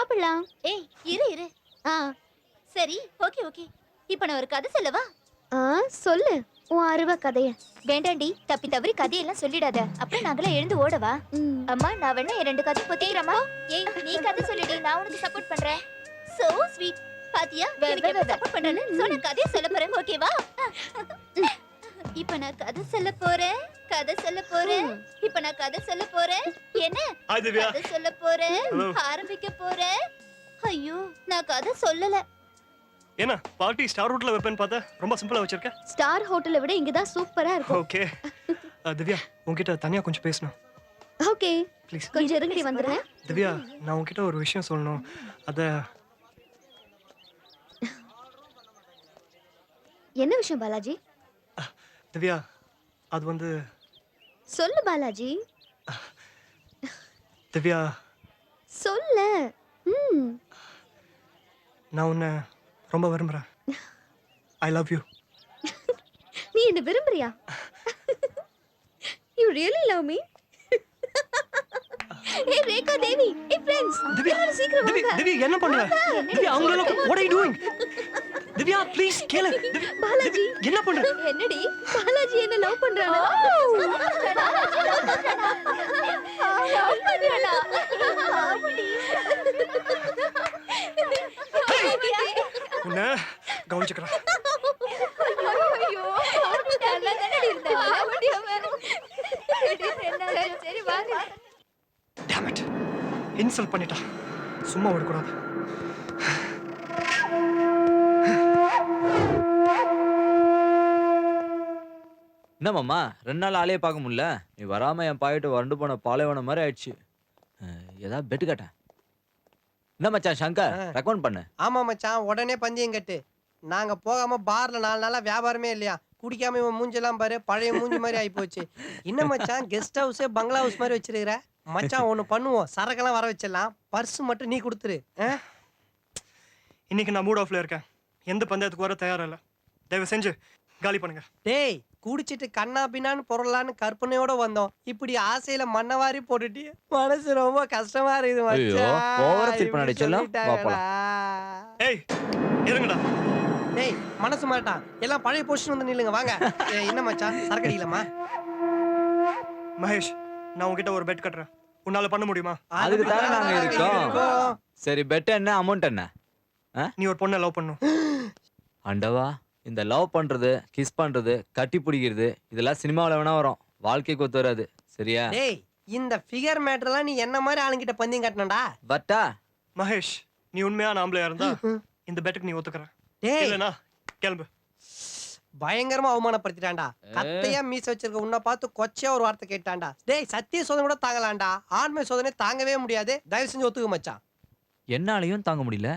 சாப்பிடலாம். ஏய் இரு இரு. ஆ சரி ஓகே ஓகே. இப்போ நான் ஒரு கதை சொல்லவா? ஆ சொல்லு உன் அருவ கதைய. வேண்டாண்டி, தப்பி தவறி கதையெல்லாம் சொல்லிடாத. அப்புறம் நாங்களாம் எழுந்து ஓடவா? ம். அம்மா நான் வேணா 2 கதை பொத்திக்கிறேம்மா. ஏய் நீ கதை சொல்லிடி, நான் உனக்கு சப்போர்ட் பண்றேன். So sweet. பாத்தியா எனக்கு எப்படி சப்போர்ட் பண்றேன்னு? சோ நான் கதைய சொல்ல போறேன், ஓகேவா? இப்போ நான் கதை சொல்ல போறேன். இப்போ நான் கதை சொல்ல போறேன். என்ன? கதை சொல்ல போறேன். ஆரம்பிக்க போறேன். ஐயோ நான் கதை சொல்லல. என்ன பார்ட்டி ஸ்டார் ஹோட்டல்ல வெப்பன் பார்த்தா ரொம்ப சிம்பிளா வச்சிருக்க. ஸ்டார் ஹோட்டலை விட இங்க தான் சூப்பரா இருக்கும். ஓகே திவ்யா உன்கிட்ட தனியா கொஞ்சம் பேசணும். Okay please. கொஞ்சம் இறங்கி வந்துடுறேன். திவ்யா நான் உன்கிட்ட ஒரு விஷயம் சொல்லணும். என்ன விஷயம் பாலாஜி? திவ்யா அது வந்து சொல்லு பாலாஜி. திவ்யா சொல்லு. நான் உன்னை ரொம்ப விரும்புறேன். I love you. நீ என்ன விரும்புறியா? You really love me? Hey Rekha Devi, hey friends, எல்லாரும் சீக்கிரம் வாங்க. திவ்யா என்ன பண்ற? திவ்யா அவங்கள what are you doing? Divya please கேளு. பாலாஜி என்ன பண்ற? என்னடி பாலாஜி என்ன லவ் பண்றானா? லவ் பண்றானா? உன்னை கவனிச்சுக்கிறேன். ஐயோ நல்லா தானடி இருந்தா. சரி வாங்க. Damn it. இன்சல்ட் பண்ணிட்டா. சும்மா விடக்கூடாது. என்ன மாமா 2 நாள் ஆளே பார்க்க முடியல. நீ வராம என் பாயிட்டு வறண்டு போன பாலைவனம் மாதிரி ஆயிடுச்சு. ஏதாவது பெட்டு கட்டேன். என்ன மச்சான் சங்கர் ரெக்கமெண்ட் பண்ணு. ஆமா மச்சான் உடனே பந்தயம் கட்டு. நாங்க போகாம பார்ல 4 நாளா வியாபாரமே இல்லையா. குடிக்காம இவன் மூஞ்செல்லாம் பாரு பழைய மூஞ்சி மாதிரி ஆகி போச்சு. என்ன மச்சான் கெஸ்ட் ஹவுஸே பங்களா ஹவுஸ் மாதிரி வச்சிருக்கிற. மச்சான் ஒண்ணு பண்ணுவோம், சரக்கெல்லாம் வர வச்சிடலாம். பர்ஸ் மட்டும் நீ கொடுத்துரு. இன்னைக்கு நான் மூட் ஆஃப்ல இருக்கேன். எந்த பந்தயத்துக்கு வர தயாரா இல்ல. தயவு செஞ்சு காலி பண்ணுங்க. டேய் குடிச்சிட்டு கண்ணா பின்னான்னு பொருளான்னு கற்பனையோட வந்தோம். இப்படி ஆசையில மண்ணவாரி போட்டுட்டு மனசு ரொம்ப கஷ்டமா இருக்குது மச்சான். ஓவரா ஃபீல் பண்ணாதே செல்லம். வா போலாம். ஏய் இருங்கடா. டேய் மனசு மாட்டான். எல்லாம் பழைய பொசிஷன் வந்து நில்லுங்க வாங்க. என்ன மச்சான் சரக்கு அடிக்கலாமா? மகேஷ் நான் உன்கிட்ட ஒரு பெட் கட்டுறேன். உன்னால பண்ண முடியுமா? அதுக்கு தானே நாங்க இருக்கோம். சரி பெட் என்ன அமௌண்ட் என்ன? நீ ஒரு பொண்ணை லவ் பண்ணணும். அண்டவா இந்த லவ் பண்றது கிஸ் பண்றது கட்டி பிடிக்கிறது இதெல்லாம் சினிமாவில் வேணா வரும். வாழ்க்கைக்கு ஒத்து வராது. சரியா? டேய் இந்த ஃபிகர் மேட்டர்லாம் நீ என்ன மாதிரி ஆளுங்கிட்ட பந்தயம் கட்டணும்டா. பட்டா மகேஷ் நீ உண்மையான ஆம்பளையா இருந்தா இந்த பெட்டுக்கு நீ ஒத்துக்கற. டேய் இல்லனா கிளம்பு. பயங்கரமா அவமானப்படுத்திட்டான்டா. கத்தையா மீச வச்சிருக்க உன்னை பார்த்து கொச்சையா ஒரு வார்த்தை கேட்டான்டா. டேய் சத்திய சோதனை கூட தாங்கலாம்டா. ஆண்மை சோதனை தாங்கவே முடியாது. தயவு செஞ்சு ஒத்துக்க மச்சான். என்னாலையும் தாங்க முடியல.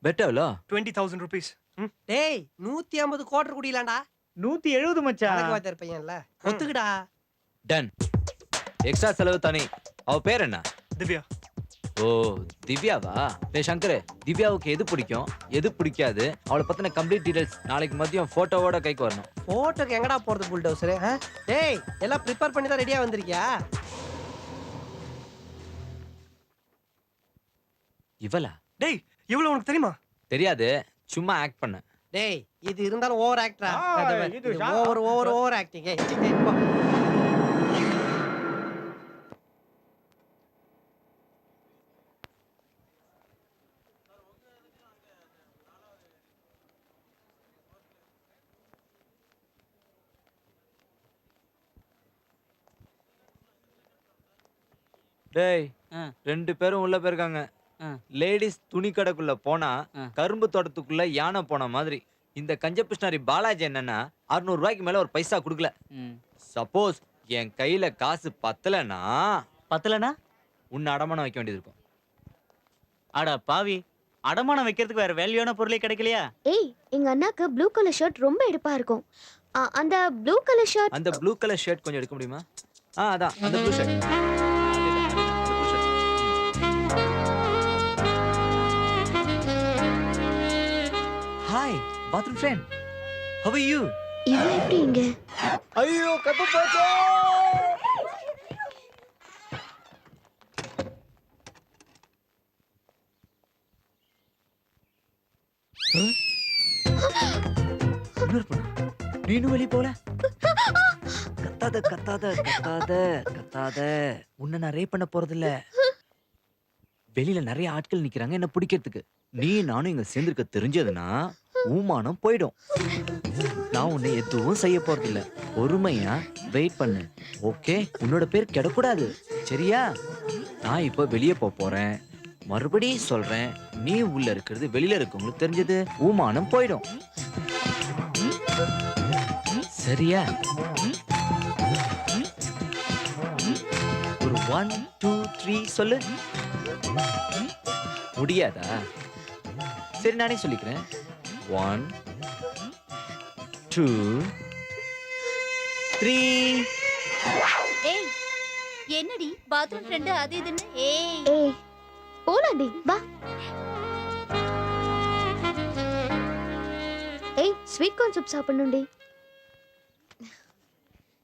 பெட் எவ்வளோ? 20,000 rupees. டேய் 150 கோட்டர் குடிலாம்டா. 170 மச்சான். கணக்கு வாத்தியார் பையன்ல. ஒத்துக்குடா. டன். எக்ஸ்ட்ரா செலவு தனி. அவ பேர் என்ன? திவ்யா. ஓ திவ்யாவா? டேய் சங்கர் திவ்யாவுக்கு எது பிடிக்கும் எது பிடிக்காது அவளை பத்தின கம்ப்ளீட் டீடைல்ஸ் நாளைக்கு மதியம் போட்டோவோட கைக்கு வரணும். போட்டோக்கு எங்கடா போறது புல்டோசர்? டேய் எல்லாம் ப்ரிப்பேர் பண்ணி தான் ரெடியா வந்திருக்கியா? இவளா? டேய் இவ்வளவு உனக்கு தெரியுமா? தெரியாது சும்மா ஆக்ட் பண்ண. டேய் இது இருந்தாலும் ஓவர் ஆக்டரா? இது ஓவர் ஆக்டிங். டேய் 2 பேரும் உள்ள போயிருக்காங்க. லேடிஸ் துணி கடைக்குள்ள போனா கரும்பு தோட்டத்துக்குள்ள யானை போன மாதிரி. இந்த கஞ்சபிஷ்ணாரி பாலாஜி என்னன்னா 600 ரூபாய்க்கு மேல ஒரு பைசா கொடுக்கல. சப்போஸ் என் கையில காசு பத்தலனா உன்னை அடமானம் வைக்க வேண்டியது இருக்கும். அட பாவி, அடமானம் வைக்கிறதுக்கு வேற வேல்யூவான பொருளே கிடைக்கலையா? ஏய் எங்க அண்ணாக்கு ப்ளூ கலர் ஷர்ட் ரொம்ப எடுப்பா இருக்கும். அந்த ப்ளூ கலர் ஷர்ட் கொஞ்சம் எடுக்க முடியுமா? அதான் அந்த blue shirt. Hi bathroom friend. how are you? இவன் எப்படி இங்க? ஐயோ கப்பு போச்சே. இன்னொரு பொண்ணா? நீனும் வெளிய போல கத்தாத கத்தாத கத்தாத கத்தாத. உன்னை நான் ரேப் பண்ண போறது இல்ல. வெளியில நிறைய ஆட்கள் நிக்கிறாங்க என்ன பிடிக்கிறதுக்கு. நீ நானும் இங்க சேர்ந்திருக்க தெரிஞ்சதுன்னா ஊமானம் போயிடும். நான் உன்னை எதுவும் செய்ய போறது இல்ல. பொறுமையா வெயிட் பண்ணு. ஓகே? உன்னோட பேர் கெடக்கூடாது. சரியா? நான் இப்போ வெளியே போறேன். மறுபடியும் சொல்றேன், நீ உள்ள இருக்கிறது வெளியில இருக்கவங்களுக்கு தெரிஞ்சது ஊமானம் போயிடும். சரியா? ஒரு 1 2 3 சொல்லு. முடியாதா? சரி நானே சொல்லிக்கிறேன். 1 2 3. ஏய் என்னடி பாத்ரூம் ஃப்ரெண்ட் அது இதுன்னு ஏய் ஏய் போலாண்டி வா. ஏய் ஸ்வீட் கார்ன் சூப் சாப்பிடணும்டி.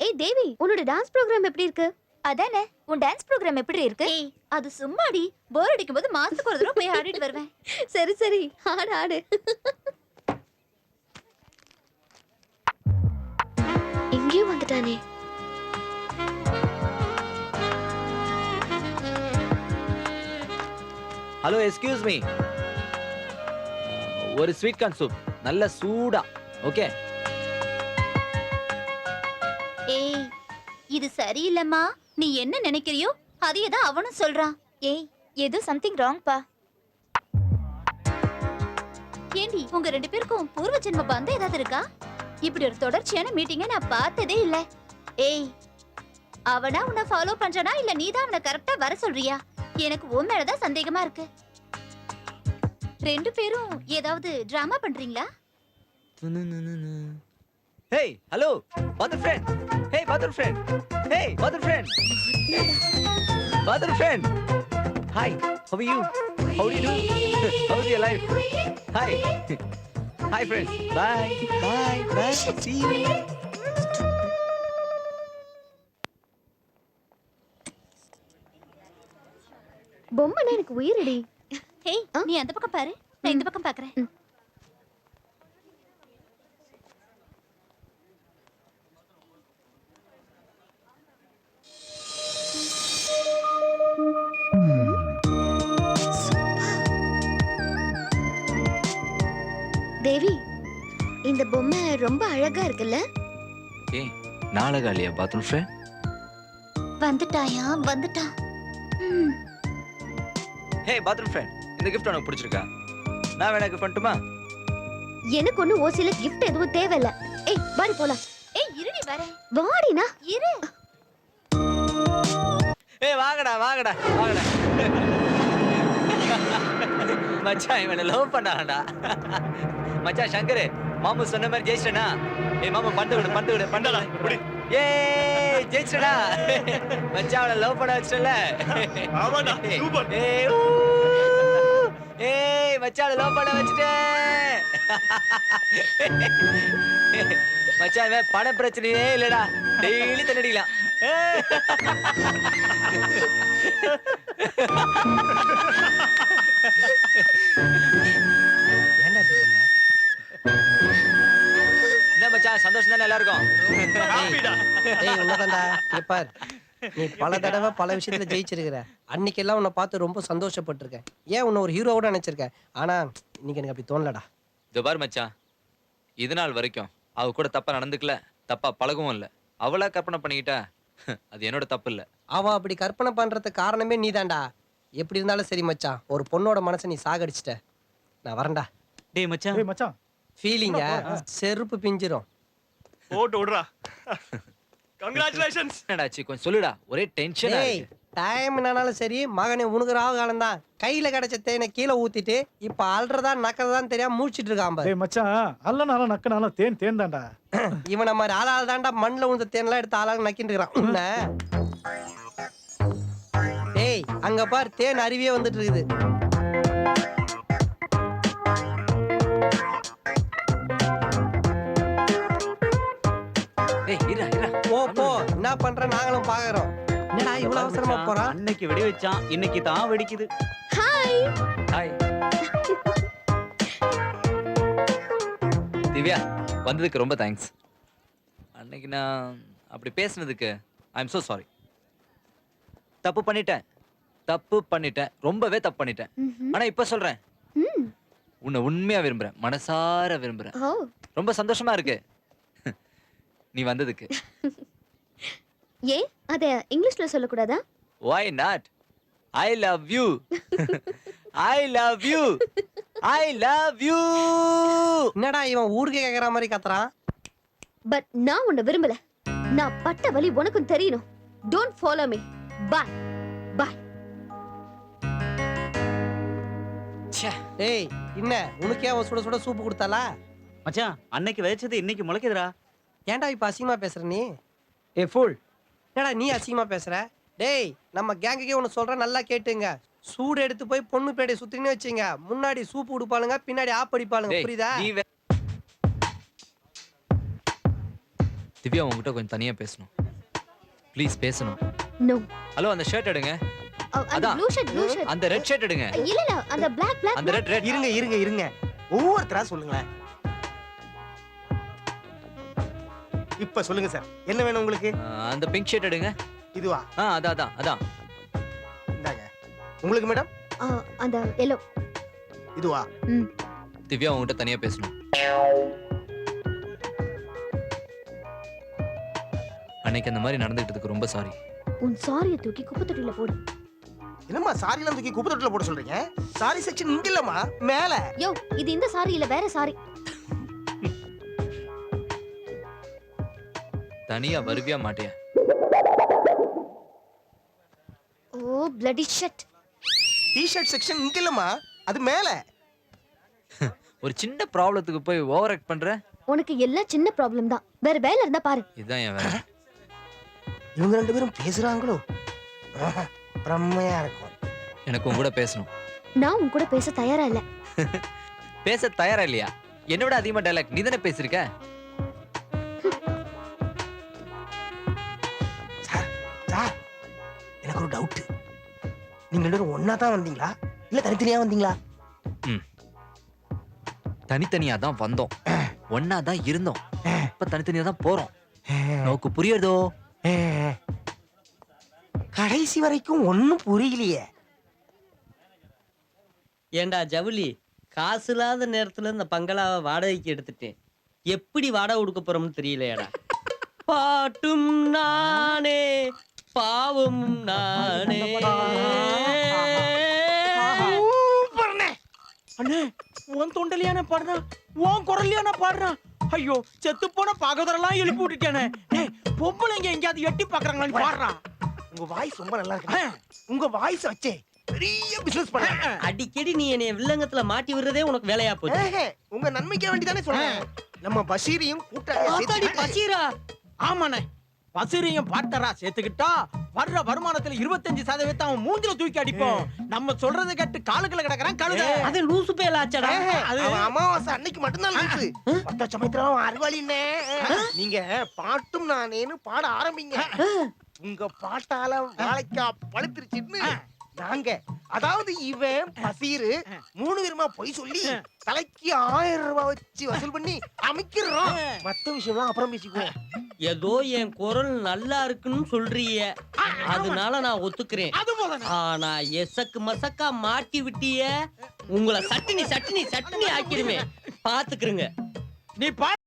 ஏய் தேவி உன்னோட டான்ஸ் ப்ரோக்ராம் எப்படி இருக்கு? அதானே உன் டான்ஸ் ப்ரோக்ராம் எப்படி இருக்கு? ஏய் அது சும்மாடி, போர் அடிக்கும் போது மாசத்துக்கு ஒரு தடவை போய் ஆடிட்டு வருவேன். சரி சரி ஆடு ஆடு. இங்கேயும் வந்துட்டானே. Hello excuse me. ஒரு ஸ்வீட் கார்ன் சூப் நல்ல சூடா. ஓகே? ஏய் இது சரியில்லைம்மா. நீ என்ன நினைக்கிறியோ அதையே தான் அவனும் சொல்றான். ஏய் ஏதோ சம்திங் ராங் பா. ஏண்டி உங்க ரெண்டு பேருக்கும் பூர்வ ஜென்ம பந்தம் ஏதாவது இருக்கா? இப்படி ஒரு தொடர்ச்சியான மீட்டிங்கை நான் பார்த்ததே இல்ல. ஏய் அவனா உன்னை ஃபாலோ பண்றானா இல்ல நீதான் அவனை கரெக்டா வர சொல்றியா? எனக்கு உன் மேலதான் சந்தேகமா இருக்கு. ரெண்டு பேரும் ஏதாவது டிராமா பண்றீங்களா? Hey, hello, mother friend. Hey, mother friend. Hey, mother friend. Mother friend. Hi, how are you? How do you do? How's your life? Hi. Hi, friends. Bye. Bye. Bye. See you. பொம்மைனா எனக்கு உயிரடி. ஏய் நீ அந்த பக்கம் பாரு, நான் இந்த பக்கம் பாக்குறேன். தேவி இந்த பொம்மை ரொம்ப அழகா இருக்குல்ல? ஏய், நாளகாலியா பாத்ரூம் ஃப்ரெண்ட்? வந்துட்டாயா? வந்துட்டான். Hey, bathroom friend. இந்த gift உனக்கு பிடிச்சிருக்கா? நான் வேணா gift பண்ணட்டுமா? எனக்கு ஒண்ணு ஓசில gift எதுவும் தேவையில்ல. ஏய் வாடி போலாம். ஏய் இருடி வரேன். வாடினா. இரு. ஏய் வாங்கடா வாங்கடா வாங்கடா. மச்சான் இவனை லவ் பண்ணாடா. மச்சான் சங்கர் மாமு சொன்ன மாதிரி ஜெயிச்சனா? ஏய் மாமு பண்டு விடு பண்டு விடு பண்டடா புடி. ஏய் ஜெயிச்சடா. மச்சான் அவனை லவ் பண்ண வச்சல. ஆமாடா சூப்பர். ஏய் ஊ. ஏய் மச்சான் லவ் பண்ண வச்சிட்டேன். மச்சான் இவன் பண பிரச்சனையே இல்லடா. டெய்லி தண்ணடிக்கலாம். ஏன்டா இப்படி பண்ண? என்ன மச்சான் சந்தோஷம் தானே எல்லாருக்கும்? ஹாப்பிடா. ஏய் உன்னதான்டா. இங்க பார், நீ பல தடவை பல விஷயத்துல ஜெயிச்சிருக்கிற. அன்னைக்கெல்லாம் உன்னை பார்த்து ரொம்ப சந்தோஷப்பட்டிருக்கேன். ஏன் உன்னை ஒரு ஹீரோவோட நினைச்சிருக்கேன். ஆனா இன்னைக்கு எனக்கு அப்படி தோணலடா. இதோ பாரு மச்சான், இது நாள் வரைக்கும் அவ கூட தப்பா நடந்துக்கல, தப்பா பழகவும் இல்ல. அவளா கற்பனை பண்ணிக்கிட்டா அது என்னோட தப்பு இல்ல. அவ அப்படி கற்பனை பண்றதுக்கு காரணமே நீதான்டா. எப்படி இருந்தாலும் சரி மச்சான், ஒரு பொண்ணோட மனசை நீ சாகடிச்சிட்ட. நான் வரேன்டா. டேய் மச்சான், ஏய் மச்சான் ஃபீலிங்க செருப்பு பிஞ்சிரும். போட்டு விடுறா. கங்க்ராச்சுலேஷன்ஸ். என்னடாச்சு கொஞ்சம் சொல்லுடா, ஒரே டென்ஷனா டேய் இருக்கு. டைம் என்னாலும் சரி மகனே, உனக்கு ராவு காலம் தான். கையில கிடைச்ச தேனை கீழே ஊத்திட்டு இப்ப அல்றதா நக்கறதான்னு தெரியாம மூழ்ச்சிட்டு இருக்கான் பாரு. டேய் மச்சான், அல்லனால நக்கனால தேன் தேன் தான்டா. இவன மாதிரி ஆளாள் தான்டா மண்ணில் உழுந்த தேன்லாம் எடுத்து ஆளாக நக்கிட்டு இருக்கிறான் உன்னை. டேய் அங்க பார், தேன் அருவியே வந்துட்டு இருக்குது. ஏய் இறா இறா. போ போ, என்ன பண்ற நாங்களும் பாக்குறோம். என்னடா இவ்வளவு அவசரமா போறான்? அன்னைக்கு வெடி வச்சான், இன்னைக்கு தான் வெடிக்குது. ஹாய். ஹாய். திவ்யா வந்ததுக்கு ரொம்ப தேங்க்ஸ். அன்னைக்கு நான் அப்படி பேசுனதுக்கு ஐ எம் so sorry. தப்பு பண்ணிட்டேன், ரொம்பவே தப்பு பண்ணிட்டேன். ஆனா இப்ப சொல்றேன், உன்னை உண்மையா விரும்புறேன், மனசார விரும்புறேன். ஓ ரொம்ப சந்தோஷமா இருக்கு நீ வந்ததுக்கு. ஏன் அத இங்கிலீஷ்ல சொல்லக்கூடாதா? Why not? I love you. I love you. I love you. என்னடா இவன் ஊருக்கு கேக்குற மாதிரி கத்துறான்? பட் நான் உன்னை விரும்பல. நான் பட்ட வலி உனக்கும் தெரியணும். Don't follow me. Bye bye. ஏய் என்ன உனக்கே அவ சுட சுட சூப்பு கொடுத்தாளா? மச்சான் அன்னைக்கு விதைச்சது இன்னைக்கு முளைக்குதுடா. ஏன்டா இப்ப அசிங்கமா பேசுற நீ? ஏ ஃபுல் என்னடா நீ அசிங்கமா பேசுற? டேய் நம்ம கேங்குக்கே ஒன்று சொல்கிறேன், நல்லா கேட்டுங்க. சூடு எடுத்து போய் பொண்ணு பேடை சுத்தினே வச்சுங்க, முன்னாடி சூப்பு கொடுப்பாளுங்க, பின்னாடி ஆப் அடிப்பாளுங்க. புரியுதா? திவ்யா உங்ககிட்ட கொஞ்சம் தனியா பேசணும். ப்ளீஸ் பேசணும். நோ. ஹலோ அந்த ஷர்ட் எடுங்க. அந்த அதான். Blue shirt. அந்த ரெட் ஷர்ட் எடுங்க. இல்ல அந்த Black. அந்த ரெட். இருங்க ஒவ்வொருத்தரா சொல்லுங்களேன். இப்ப சொல்லுங்க சார், என்ன வேணும் உங்களுக்கு? அந்த பிங்க் ஷர்ட் எடுங்க. இதுவா? அதான். இந்தாங்க. உங்களுக்கு மேடம்? அந்த yellow. இதுவா? திவ்யா உங்ககிட்ட தனியா பேசணும். அன்னைக்கு அந்த மாதிரி நடந்துக்கிட்டதுக்கு ரொம்ப சாரி. உன் சாரியை தூக்கி குப்பை தொட்டில போடு. என்னம்மா சாரிலாம் தூக்கி குப்பை தொட்டில போட சொல்றீங்க? சாரி செக்ஷன் இங்க இல்லம்மா, மேல. யோ இது இந்த சாரி இல்ல, வேற சாரி. தனியா வருவியா மாட்டியா? ஓ bloody shit. டி-ஷர்ட் செக்ஷன் இங்க இல்லம்மா, அது மேல. ஒரு சின்ன ப்ராப்ளத்துக்கு போய் ஓவர் ஆக்ட் பண்ற. உனக்கு எல்லாம் சின்ன ப்ராப்ளம் தான், வேற வேலை இருந்தா பாரு. இதுதான் என் வேலை. இவங்க ரெண்டு பேரும் பேசுறாங்களோ? பிரம்மையா இருக்கும். எனக்கு உன் கூட பேசணும். நான் உன் கூட பேச தயாரா இல்ல. பேச தயாரா இல்லையா? என்னோட அதிகமா டயலாக் நீ தானே பேசிருக்க. சார் எனக்கு ஒரு டவுட். நீங்க ரெண்டு பேரும் ஒன்னா தான் வந்தீங்களா இல்ல தனித்தனியா வந்தீங்களா? தனித்தனியா தான் வந்தோம், ஒன்னா தான் இருந்தோம், இப்ப தனித்தனியா தான் போறோம். நோக்கு புரியுதோ? கடைசி வரைக்கும் ஒண்ணும் புரியலையே. ஏண்டா ஜவுளி, காசு இல்லாத நேரத்துல இந்த பங்களாவை வாடகைக்கு எடுத்துட்டேன். எப்படி வாடகை கொடுக்க போறோம்னு தெரியலையாடா. பாட்டும் நானே பாவம் நானே. அண்ணே உன் தொண்டலியான பாடுறான், உன் குரலியான பாடுறான். ஐயோ செத்து போன பாகதரெல்லாம் எழுப்பி விட்டுட்டானே. பொம்பளைங்க எங்கேயாவது எட்டி பாக்குறாங்களான்னு பாடுறான். உங்க வாய்ஸ் ரொம்ப நல்லா இருக்கு. உங்க வாய்ஸ் வச்சே பெரிய பிசினஸ் பண்ண. அடிக்கடி நீ என்னைய வில்லங்கத்துல மாட்டி விடுறதே உனக்கு வேலையா போச்சு. உங்க நன்மைக்கு வேண்டி தானே சொல்றேன். நம்ம பஷீரையும் கூட்டாளி பஷீரா. ஆமாண்ணே, பசிரியும் பார்ட்டரா சேர்த்துக்கிட்டா வர்ற வருமானத்துல 25% அவன் மூஞ்சில தூக்கி அடிப்போம். நம்ம சொல்றதை கேட்டு காலுக்குள்ள கிடக்குறான் கழுத. அது லூசு பேலாச்சடா. அவன் அமாவாசை அன்னைக்கு மட்டும்தான் லூசு. மத்த சமயத்துல அறிவாளினே. நீங்க பாட்டும் நானேன்னு பாட ஆரம்பிங்க. உங்க பாட்டால வாழைக்கா பழுத்துருச்சுன்னு நாங்க, அதாவது இவன் பசீரு 3 விதமா பொய் சொல்லி தலைக்கு 1000 ரூபாய் வச்சு வசூல் பண்ணி அமைக்கிறோம். மத்த விஷயம்லாம் அப்புறம் பேசிக்குவோம். ஏதோ என் குரல் நல்லா இருக்குன்னு சொல்றிய, அதனால நான் ஒத்துக்கிறேன். ஆனா எசக்கு மசக்கா மாட்டி விட்டிய, உங்களை சட்டினி ஆக்கிடுவேன். பாத்துக்கிறங்க. நீ